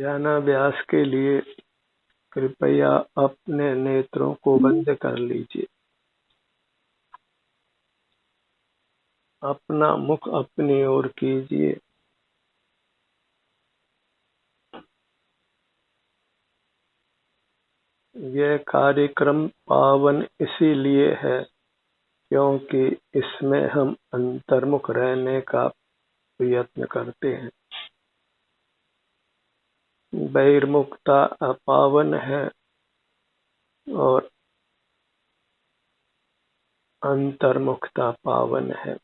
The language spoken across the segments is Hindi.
ध्यानाभ्यास के लिए कृपया अपने नेत्रों को बंद कर लीजिए। अपना मुख अपनी ओर कीजिए। यह कार्यक्रम पावन इसीलिए है क्योंकि इसमें हम अंतर्मुख रहने का प्रयत्न करते हैं। बहिर्मुखता अपावन है और अंतर्मुखता पावन है।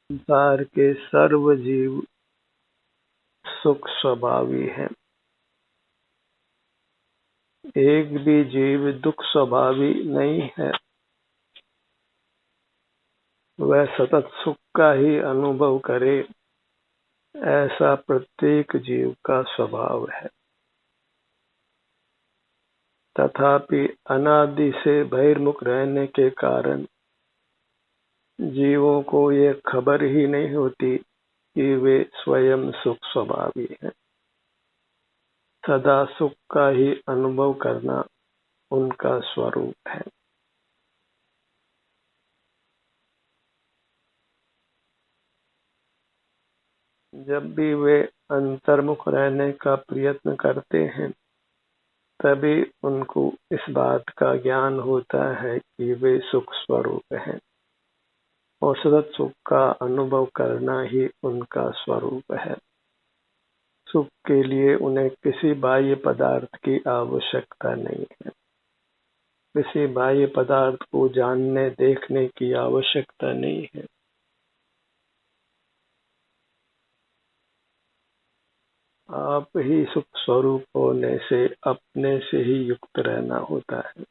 संसार के सर्व जीव सुख स्वभावी हैं। एक भी जीव दुख स्वभावी नहीं है। वह सतत सुख का ही अनुभव करे, ऐसा प्रत्येक जीव का स्वभाव है। तथापि अनादि से बहिर्मुख रहने के कारण जीवों को ये खबर ही नहीं होती कि वे स्वयं सुख स्वभावी हैं। सदा सुख का ही अनुभव करना उनका स्वरूप है। जब भी वे अंतर्मुख रहने का प्रयत्न करते हैं, तभी उनको इस बात का ज्ञान होता है कि वे सुख स्वरूप हैं और सतत सुख का अनुभव करना ही उनका स्वरूप है। सुख के लिए उन्हें किसी बाह्य पदार्थ की आवश्यकता नहीं है। किसी बाह्य पदार्थ को जानने देखने की आवश्यकता नहीं है। आप ही सुख स्वरूप होने से अपने से ही युक्त रहना होता है।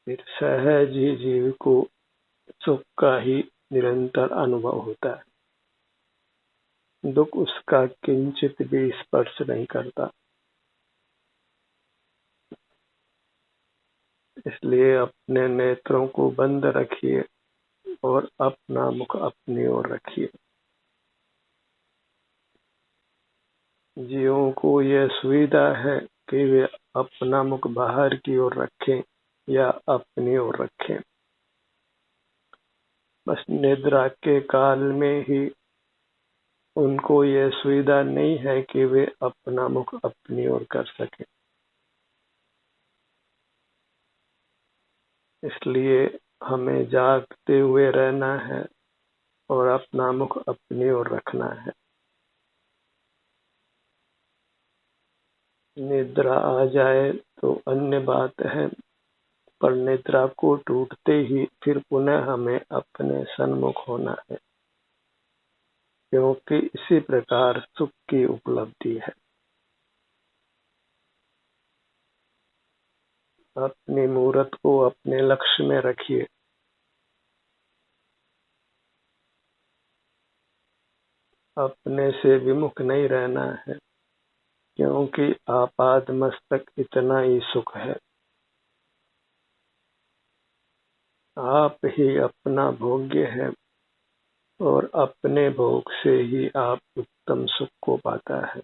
फिर सहज ही जीव को सुख का ही निरंतर अनुभव होता है। दुख उसका किंचित भी स्पर्श नहीं करता। इसलिए अपने नेत्रों को बंद रखिए और अपना मुख अपनी ओर रखिए। जीवों को यह सुविधा है कि वे अपना मुख बाहर की ओर रखें या अपनी ओर रखें। बस निद्रा के काल में ही उनको यह सुविधा नहीं है कि वे अपना मुख अपनी ओर कर सकें। इसलिए हमें जागते हुए रहना है और अपना मुख अपनी ओर रखना है। निद्रा आ जाए तो अन्य बात है, पर निद्रा को टूटते ही फिर पुनः हमें अपने सन्मुख होना है, क्योंकि इसी प्रकार सुख की उपलब्धि है। अपनी मूरत को अपने लक्ष्य में रखिए। अपने से विमुख नहीं रहना है, क्योंकि आपाद मस्तक इतना ही सुख है। आप ही अपना भोग्य है और अपने भोग से ही आप उत्तम सुख को पाता है।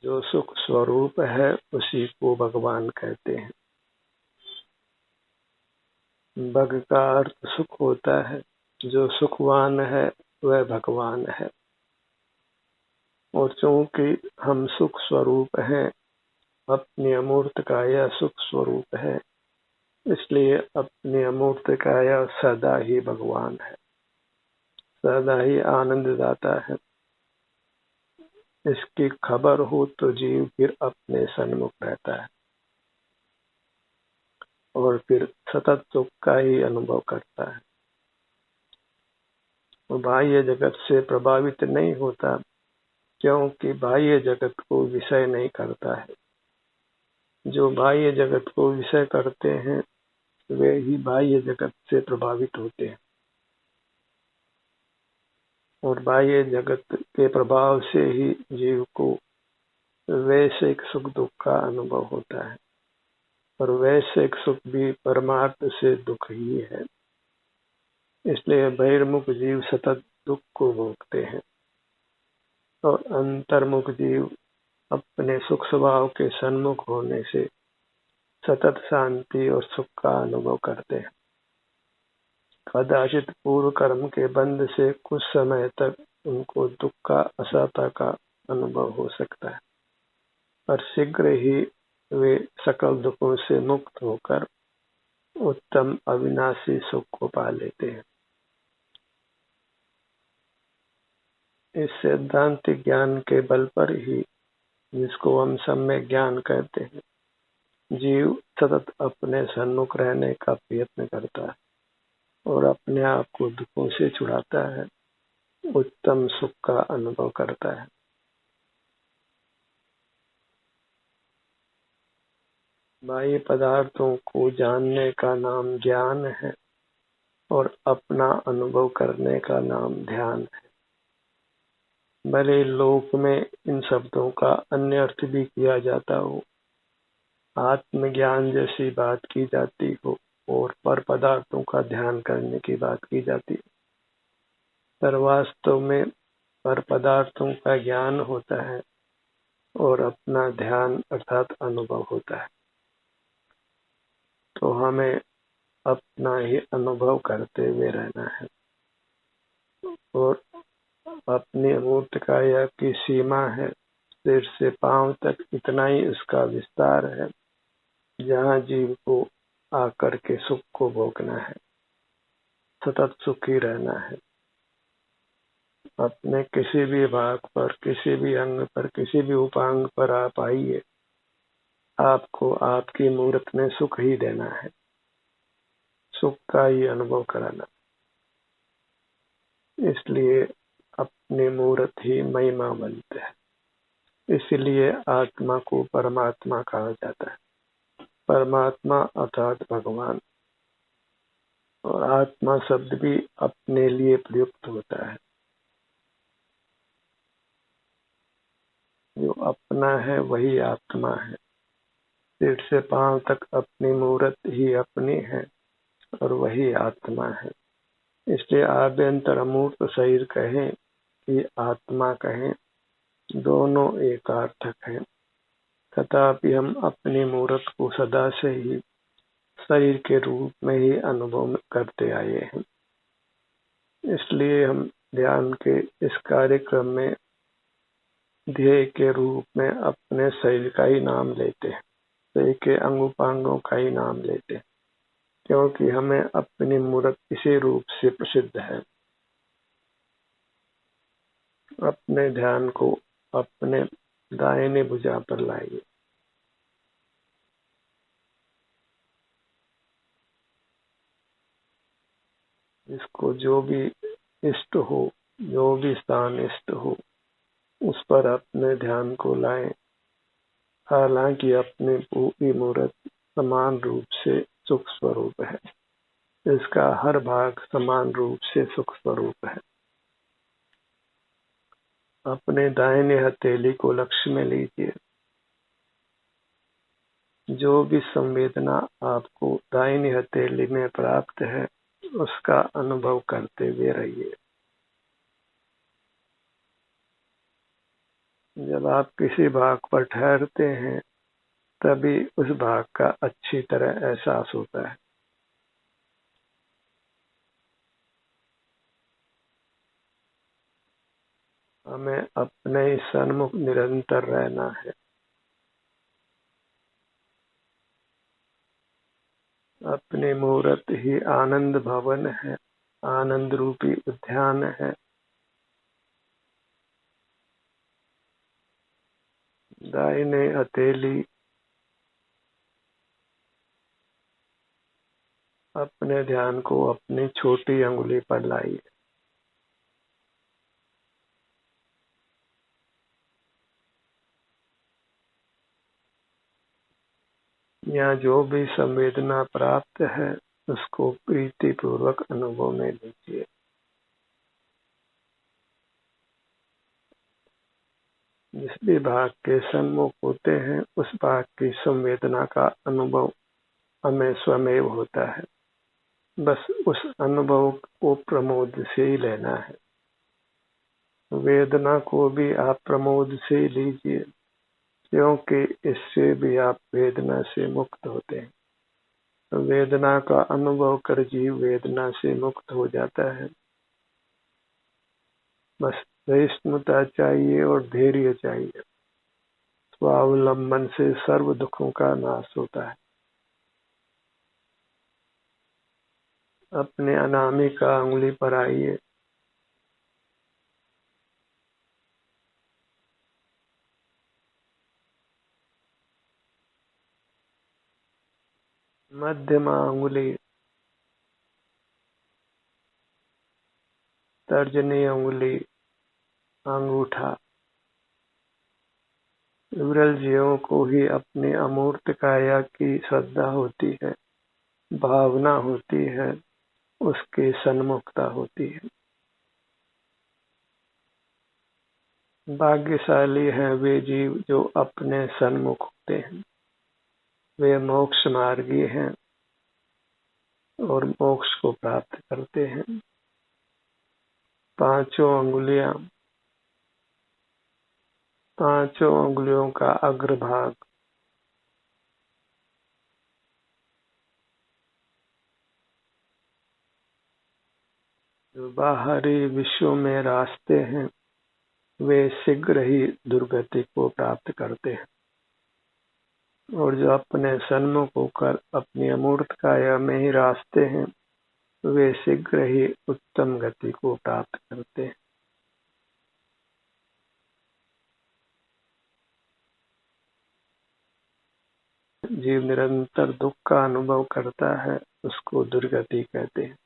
जो सुख स्वरूप है उसी को भगवान कहते हैं। भग का अर्थ सुख होता है। जो सुखवान है वह भगवान है। और चूंकि हम सुख स्वरूप हैं, अपनी अमूर्त काया सुख स्वरूप है, इसलिए अपनी अमूर्त काया सदा ही भगवान है, सदा ही आनंद दाता है। इसकी खबर हो तो जीव फिर अपने सन्मुख रहता है और फिर सतत सुख का ही अनुभव करता है। वो बाह्य जगत से प्रभावित नहीं होता, क्योंकि बाह्य जगत को विषय नहीं करता है। जो बाह्य जगत को विषय करते हैं वे ही बाह्य जगत से प्रभावित होते हैं और बाह्य जगत के प्रभाव से ही जीव को वैश्विक सुख दुख का अनुभव होता है, और वैश्विक सुख भी परमार्थ से दुख ही है। इसलिए बहिर्मुख जीव सतत दुख को भोगते हैं, और अंतर्मुख जीव अपने सुख स्वभाव के सन्मुख होने से सतत शांति और सुख का अनुभव करते हैं। कदाचित पूर्व कर्म के बंध से कुछ समय तक उनको दुख का असहता का अनुभव हो सकता है, पर शीघ्र ही वे सकल दुखों से मुक्त होकर उत्तम अविनाशी सुख को पा लेते हैं। इस सैद्धांतिक ज्ञान के बल पर ही, जिसको हम सम्यक ज्ञान कहते हैं, जीव सतत अपने सन्मुख रहने का प्रयत्न करता है और अपने आप को दुखों से छुड़ाता है, उत्तम सुख का अनुभव करता है। बाह्य पदार्थों को जानने का नाम ज्ञान है, और अपना अनुभव करने का नाम ध्यान है। भले लोक में इन शब्दों का अन्य अर्थ भी किया जाता हो, आत्मज्ञान जैसी बात की जाती हो, और पर पदार्थों का ध्यान करने की बात की जाती है, पर वास्तव में पर पदार्थों का ज्ञान होता है और अपना ध्यान अर्थात अनुभव होता है। तो हमें अपना ही अनुभव करते हुए रहना है, और अपनी मूर्त काया की सीमा है, सिर से पांव तक इतना ही उसका विस्तार है, जहाँ जीव को आकर के सुख को भोगना है, सतत सुखी रहना है। अपने किसी भी भाग पर, किसी भी अंग पर, किसी भी उपांग पर आप आइए, आपको आपकी मूर्त में सुख ही देना है, सुख का ही अनुभव कराना। इसलिए अपनी मूर्त ही महिमा बनते है। इसलिए आत्मा को परमात्मा कहा जाता है। परमात्मा अर्थात भगवान, और आत्मा शब्द भी अपने लिए प्रयुक्त होता है। जो अपना है वही आत्मा है। सिर से पांव तक अपनी मूर्त ही अपनी है, और वही आत्मा है। इसलिए आभ्यंतर अमूर्त शरीर कहें कि आत्मा कहें, दोनों एकार्थक हैं। तथापि हम अपनी मूर्त को सदा से ही शरीर के रूप में ही अनुभव करते आए हैं। इसलिए हम ध्यान के इस कार्यक्रम में ध्येय के रूप में अपने शरीर का ही नाम लेते हैं, शरीर के अंग उपांगों का ही नाम लेते हैं, क्योंकि हमें अपनी मूर्त इसी रूप से प्रसिद्ध है। अपने ध्यान को अपने दाहिने भुजा पर लाइए। जिसको जो भी इष्ट हो, जो भी स्थान इष्ट हो, उस पर अपने ध्यान को लाएं। हालांकि अपनी पूरी मूर्त समान रूप से सुख स्वरूप है, इसका हर भाग समान रूप से सुख स्वरूप है। अपने दाहिने हथेली को लक्ष्य में लीजिए। जो भी संवेदना आपको दाहिनी हथेली में प्राप्त है, उसका अनुभव करते हुए रहिए। जब आप किसी भाग पर ठहरते हैं, तभी उस भाग का अच्छी तरह एहसास होता है। हमें अपने ही सन्मुख निरंतर रहना है। अपनी मूर्त ही आनंद भवन है, आनंद रूपी उद्यान है। दाहिने हथेली अपने ध्यान को अपनी छोटी अंगुली पर लाइए। यहाँ जो भी संवेदना प्राप्त है, उसको प्रीति पूर्वक अनुभव में लीजिए। जिस भी भाग के सन्मुख होते हैं उस भाग की संवेदना का अनुभव हमें स्वयं होता है। बस उस अनुभव को प्रमोद से ही लेना है। वेदना को भी आप प्रमोद से ही लीजिए, क्योंकि इससे भी आप वेदना से मुक्त होते हैं। तो वेदना का अनुभव कर जीव वेदना से मुक्त हो जाता है। बस सहिष्णुता चाहिए और धैर्य चाहिए। स्वावलंबन से सर्व दुखों का नाश होता है। अपने अनामिका अंगुली पर आइए। मध्यमा अंगुली, तर्जनी अंगुली, अंगूठा। विरल जीवों को ही अपनी अमूर्त काया की श्रद्धा होती है, भावना होती है, उसकी सन्मुखता होती है। भाग्यशाली हैं वे जीव जो अपने सन्मुख होते हैं। वे मोक्ष मार्गी हैं और मोक्ष को प्राप्त करते हैं। पांचों अंगुलियों का अग्रभाग जो बाहरी विश्व में रास्ते हैं वे शीघ्र ही दुर्गति को प्राप्त करते हैं, और जो अपने सन्मुख होकर अपनी अमूर्त काया में ही रास्ते हैं वे शीघ्र ही उत्तम गति को प्राप्त करते हैं। जीव निरंतर दुख का अनुभव करता है, उसको दुर्गति कहते हैं।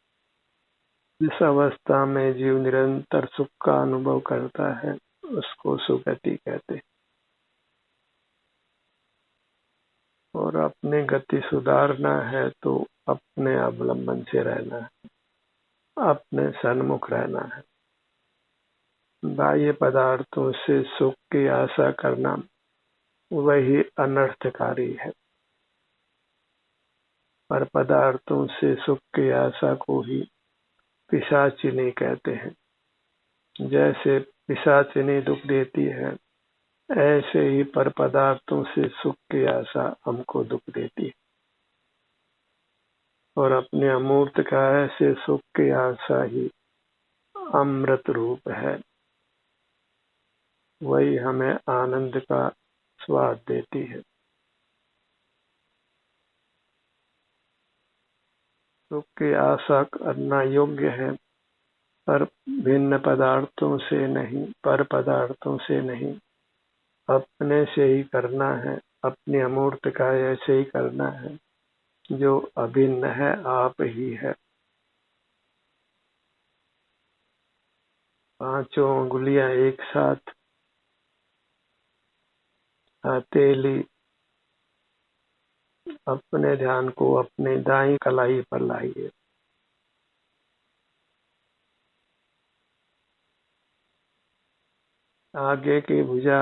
जिस अवस्था में जीव निरंतर सुख का अनुभव करता है उसको सुगति कहते हैं। और अपनी गति सुधारना है तो अपने अवलंबन से रहना है, अपने सन्मुख रहना है। बाह्य पदार्थों से सुख की आशा करना वही अनर्थकारी है। पर पदार्थों से सुख की आशा को ही पिशाचिनी कहते हैं। जैसे पिशाचिनी दुख देती है, ऐसे ही पर पदार्थों से सुख की आशा हमको दुख देती है। और अपने अमूर्त काया से सुख की आशा ही अमृत रूप है, वही हमें आनंद का स्वाद देती है। सुख की आशा करना योग्य है, पर भिन्न पदार्थों से नहीं, पर पदार्थों से नहीं, अपने से ही करना है, अपनी अमूर्त काया से ही करना है। जो अभिन्न है आप ही है। पांचों अंगुलियां एक साथ हथेली अपने ध्यान को अपने दाईं कलाई पर लाइए। आगे की भुजा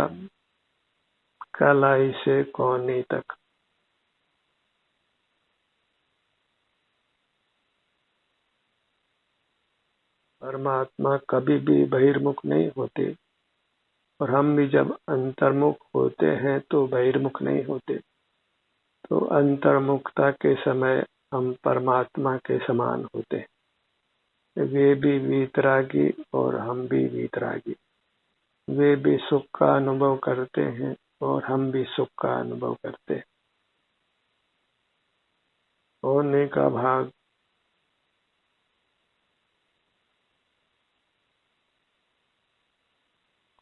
कलाई से कोहनी तक। परमात्मा कभी भी बहिर्मुख नहीं होते, और हम भी जब अंतर्मुख होते हैं तो बहिर्मुख नहीं होते। तो अंतर्मुखता के समय हम परमात्मा के समान होते हैं। वे भी वीतरागी और हम भी वीतरागी। वे भी सुख का अनुभव करते हैं और हम भी सुख का अनुभव करते हैं। होने का भाग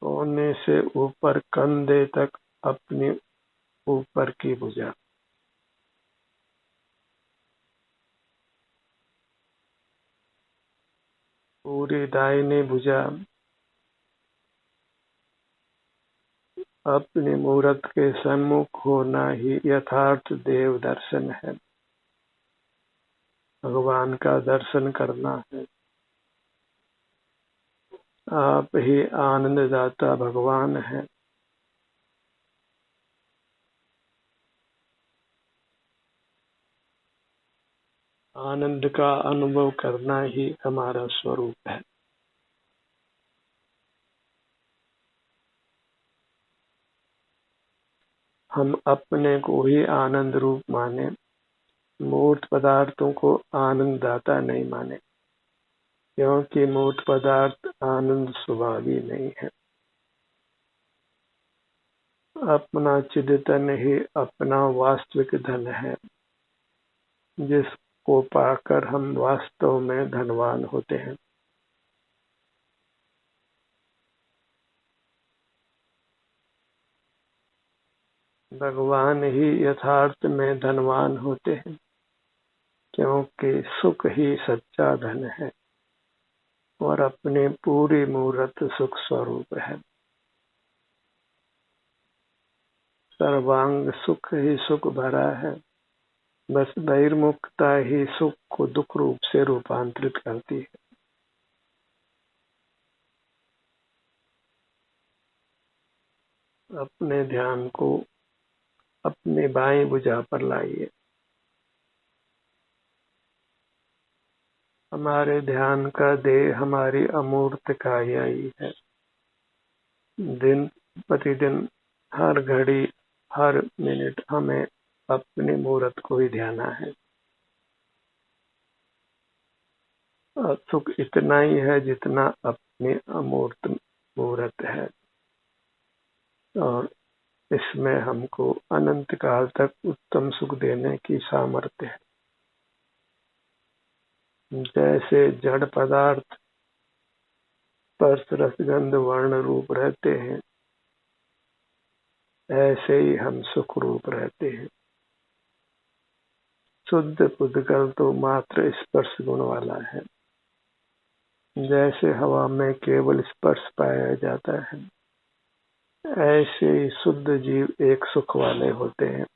कोने से ऊपर कंधे तक अपनी ऊपर की भुजा। पूरी दाहिनी भुजा अपने मूर्त के सन्मुख होना ही यथार्थ देव दर्शन है। भगवान का दर्शन करना है। आप ही आनंददाता भगवान है। आनंद का अनुभव करना ही हमारा स्वरूप है। हम अपने को ही आनंद रूप माने, मूर्त पदार्थों को आनंददाता नहीं माने, क्योंकि मूर्त पदार्थ आनंद स्वभावी नहीं है। अपना चिदतन ही अपना वास्तविक धन है, जिसको पाकर हम वास्तव में धनवान होते हैं। भगवान ही यथार्थ में धनवान होते हैं, क्योंकि सुख ही सच्चा धन है और अपने पूरी मूर्त सुख स्वरूप है। सर्वांग सुख ही सुख भरा है, बस बहिर्मुखता ही सुख को दुख रूप से रूपांतरित करती है। अपने ध्यान को अपने बाएं भुजा पर लाइए। हमारे ध्यान का देह हमारी अमूर्त काया ही है। दिन प्रतिदिन हर घड़ी हर मिनट हमें अपनी मूर्त को ही ध्याना है। सुख इतना ही है जितना अपनी अमूर्त मूर्त है, और इसमें हमको अनंत काल तक उत्तम सुख देने की सामर्थ्य है। जैसे जड़ पदार्थ स्पर्श रसगंध वर्ण रूप रहते हैं, ऐसे ही हम सुख रूप रहते हैं। शुद्ध पुद्गल तो मात्र स्पर्श गुण वाला है। जैसे हवा में केवल स्पर्श पाया जाता है, ऐसे ही शुद्ध जीव एक सुख वाले होते हैं।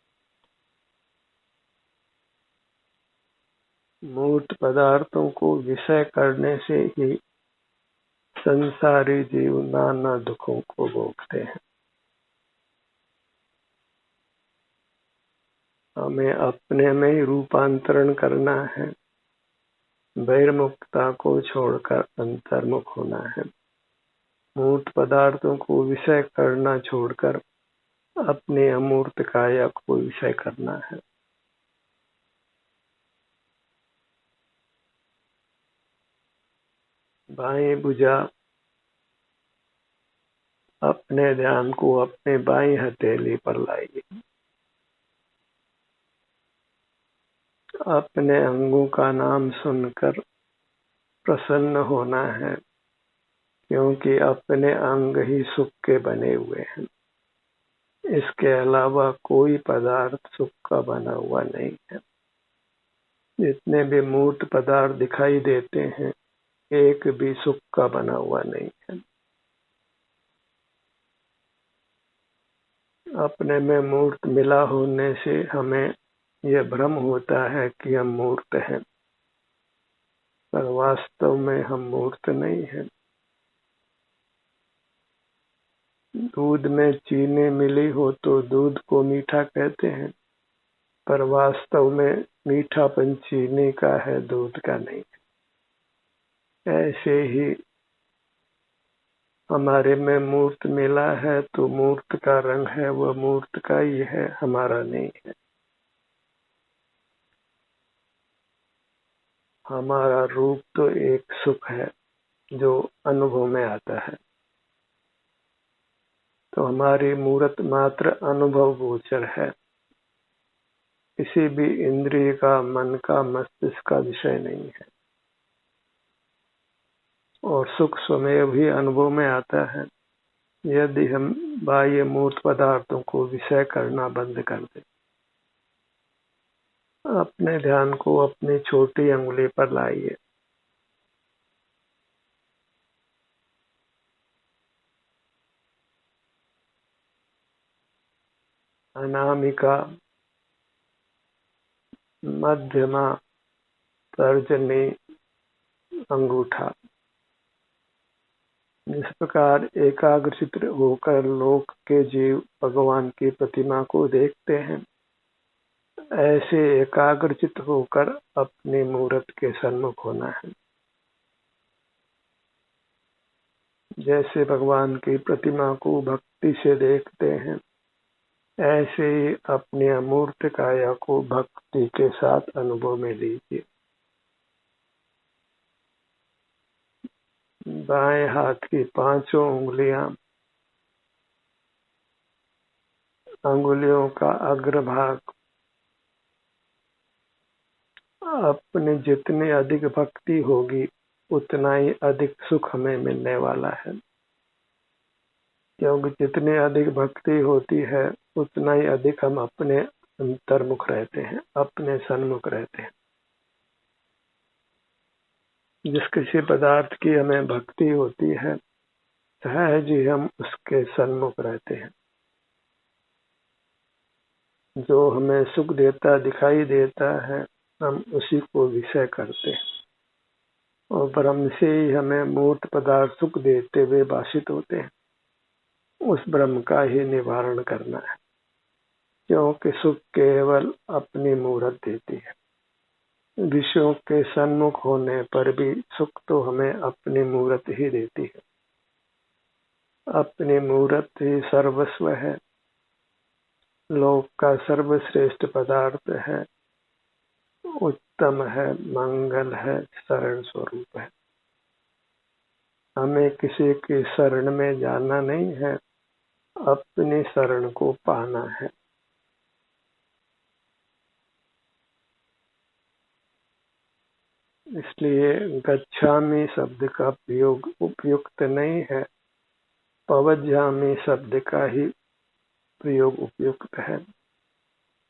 मूर्त पदार्थों को विषय करने से ही संसारी जीव नाना दुखों को भोगते हैं। हमें अपने में ही रूपांतरण करना है, बहिर्मुखता को छोड़कर अंतर्मुख होना है। मूर्त पदार्थों को विषय करना छोड़कर अपने अमूर्त काया को विषय करना है। बाएं भुजा अपने ध्यान को अपने बाएं हथेली पर लाइए। अपने अंगों का नाम सुनकर प्रसन्न होना है, क्योंकि अपने अंग ही सुख के बने हुए हैं। इसके अलावा कोई पदार्थ सुख का बना हुआ नहीं है। जितने भी मूर्त पदार्थ दिखाई देते हैं, एक भी सुख का बना हुआ नहीं है। अपने में मूर्त मिला होने से हमें यह भ्रम होता है कि हम मूर्त हैं, पर वास्तव में हम मूर्त नहीं हैं। दूध में चीनी मिली हो तो दूध को मीठा कहते हैं, पर वास्तव में मीठापन चीनी का है, दूध का नहीं। ऐसे ही हमारे में मूर्त मिला है तो मूर्त का रंग है, वह मूर्त का ही है, हमारा नहीं है। हमारा रूप तो एक सुख है जो अनुभव में आता है, तो हमारी मूर्त मात्र अनुभव गोचर है, किसी भी इंद्रिय का, मन का, मस्तिष्क का विषय नहीं है। और सुख स्वमेव भी अनुभव में आता है, यदि हम बाह्य मूर्त पदार्थों को विषय करना बंद कर दें। अपने ध्यान को अपनी छोटी अंगुली पर लाइए। अनामिका, मध्यमा, तर्जनी, अंगूठा। जिस प्रकार एकाग्रचित्त होकर लोक के जीव भगवान की प्रतिमा को देखते हैं, ऐसे एकाग्रचित होकर अपने मूर्त के सन्मुख होना है। जैसे भगवान की प्रतिमा को भक्ति से देखते हैं, ऐसे ही अपने अमूर्त काया को भक्ति के साथ अनुभव में लीजिए। बाएं हाथ की 5 उंगलियां, अंगुलियों का अग्रभाग, अपने जितनी अधिक भक्ति होगी उतना ही अधिक सुख हमें मिलने वाला है। क्योंकि जितनी अधिक भक्ति होती है उतना ही अधिक हम अपने अंतर्मुख रहते हैं, अपने सन्मुख रहते हैं। जिस किसी पदार्थ की हमें भक्ति होती है, सहज ही हम उसके सन्मुख रहते हैं। जो हमें सुख देता दिखाई देता है, हम उसी को विषय करते हैं और ब्रह्म से ही हमें मूर्त पदार्थ सुख देते हुए भाषित होते हैं। उस ब्रह्म का ही निवारण करना है, क्योंकि सुख केवल अपनी मूर्त देती है। विषयों के सन्मुख होने पर भी सुख तो हमें अपनी मूर्त ही देती है। अपनी मूर्त ही सर्वस्व है, लोक का सर्वश्रेष्ठ पदार्थ है, उत्तम है, मंगल है, शरण स्वरूप है। हमें किसी की शरण में जाना नहीं है, अपनी शरण को पाना है। इसलिए गच्छामि शब्द का प्रयोग उपयुक्त नहीं है, पवज्जामि शब्द का ही प्रयोग उपयुक्त है।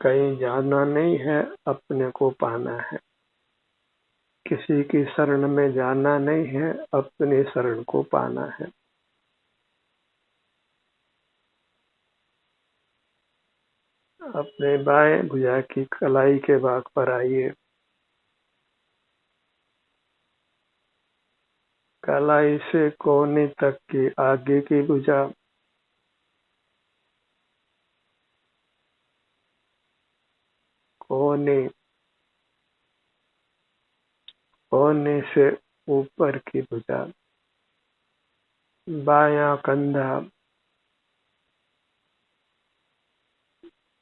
कहीं जाना नहीं है, अपने को पाना है। किसी की शरण में जाना नहीं है, अपनी शरण को पाना है। अपने बाएं भुजा की कलाई के भाग पर आइए। कलाई से कोहनी तक की आगे की भुजा, कोहनी, कोहनी से ऊपर की भुजा, बायां कंधा,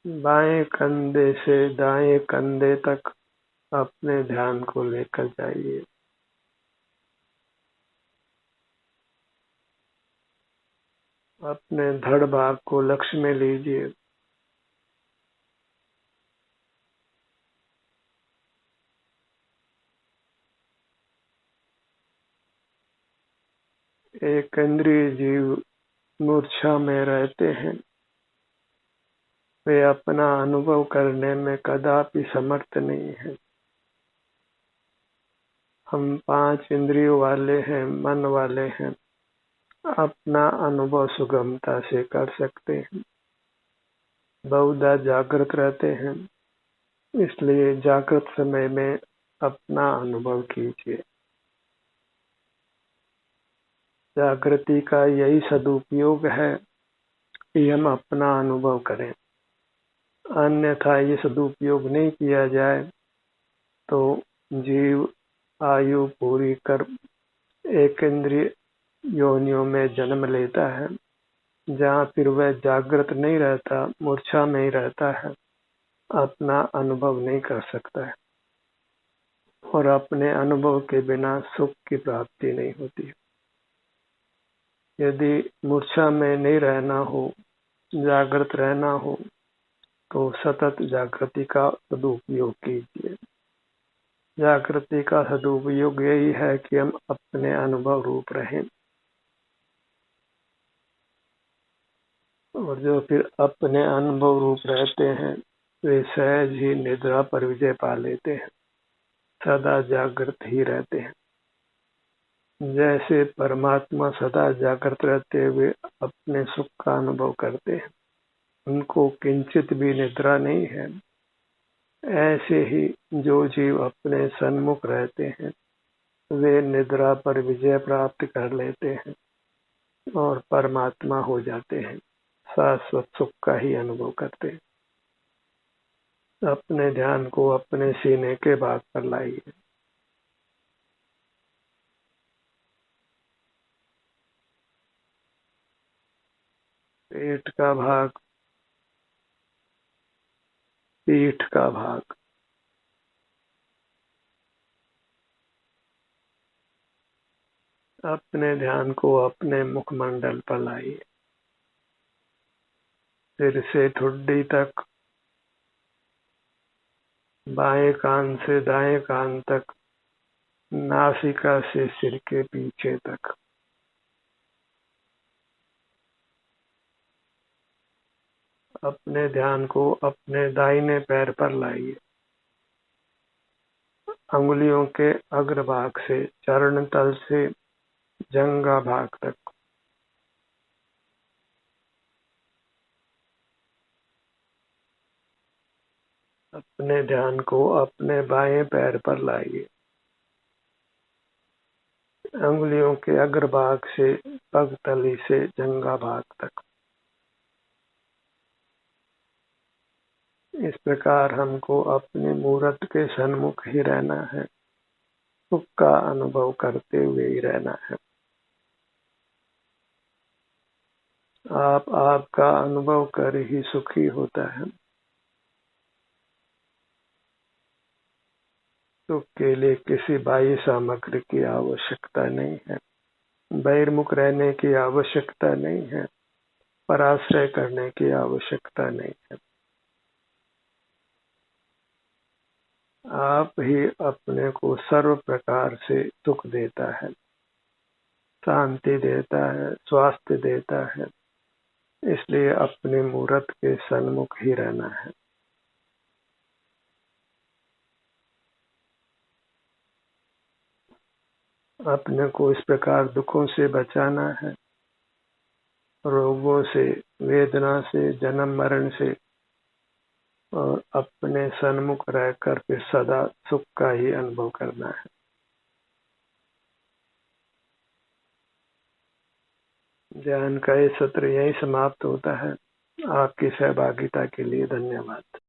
बाएं कंधे से दाएं कंधे तक अपने ध्यान को लेकर जाइए। अपने धड़ भाग को लक्ष्य में लीजिए। एक इंद्रिय जीव मूर्छा में रहते हैं, वे अपना अनुभव करने में कदापि समर्थ नहीं है। हम 5 इंद्रियों वाले हैं, मन वाले हैं, अपना अनुभव सुगमता से कर सकते हैं। बहुधा जागृत रहते हैं, इसलिए जागृत समय में अपना अनुभव कीजिए। जागृति का यही सदुपयोग है कि हम अपना अनुभव करें, अन्यथा ये सदुपयोग नहीं किया जाए तो जीव आयु पूरी कर एक इंद्रिय योनियों में जन्म लेता है, जहाँ फिर वह जागृत नहीं रहता, मूर्छा में ही रहता है, अपना अनुभव नहीं कर सकता है और अपने अनुभव के बिना सुख की प्राप्ति नहीं होती। यदि मूर्छा में नहीं रहना हो, जागृत रहना हो, तो सतत जागृति का सदुपयोग कीजिए। जागृति का सदुपयोग यही है कि हम अपने अनुभव रूप रहें, और जो फिर अपने अनुभव रूप रहते हैं वे सहज ही निद्रा पर विजय पा लेते हैं, सदा जागृत ही रहते हैं। जैसे परमात्मा सदा जागृत रहते हुए अपने सुख का अनुभव करते हैं, उनको किंचित भी निद्रा नहीं है, ऐसे ही जो जीव अपने सन्मुख रहते हैं वे निद्रा पर विजय प्राप्त कर लेते हैं और परमात्मा हो जाते हैं, शाश्वत सुख का ही अनुभव करते हैं। अपने ध्यान को अपने सीने के भाग पर लाइए। पेट का भाग, पीठ का भाग, अपने ध्यान को अपने मुखमंडल पर लाइए। सिर से ठुड्डी तक, बाएं कान से दाएं कान तक, नासिका से सिर के पीछे तक। अपने ध्यान को अपने दाहिने पैर पर लाइए। अंगुलियों के अग्रभाग से चरण तल से जंघा भाग तक। अपने ध्यान को अपने बाएं पैर पर लाइए। अंगुलियों के अग्रभाग से पगतली से जंघा भाग तक। इस प्रकार हमको अपने मूर्त के सन्मुख ही रहना है, सुख का अनुभव करते हुए ही रहना है। आपका अनुभव कर ही सुखी होता है। सुख के लिए किसी बाह्य सामग्री की आवश्यकता नहीं है, बहिर्मुख रहने की आवश्यकता नहीं है, पराश्रय करने की आवश्यकता नहीं है। आप ही अपने को सर्व प्रकार से सुख देता है, शांति देता है, स्वास्थ्य देता है। इसलिए अपने मूर्त के सन्मुख ही रहना है। अपने को इस प्रकार दुखों से बचाना है, रोगों से, वेदना से, जन्म मरण से, और अपने सन्मुख रहकर फिर सदा सुख का ही अनुभव करना है। ध्यान का ये सत्र यही समाप्त होता है। आपकी सहभागिता के लिए धन्यवाद।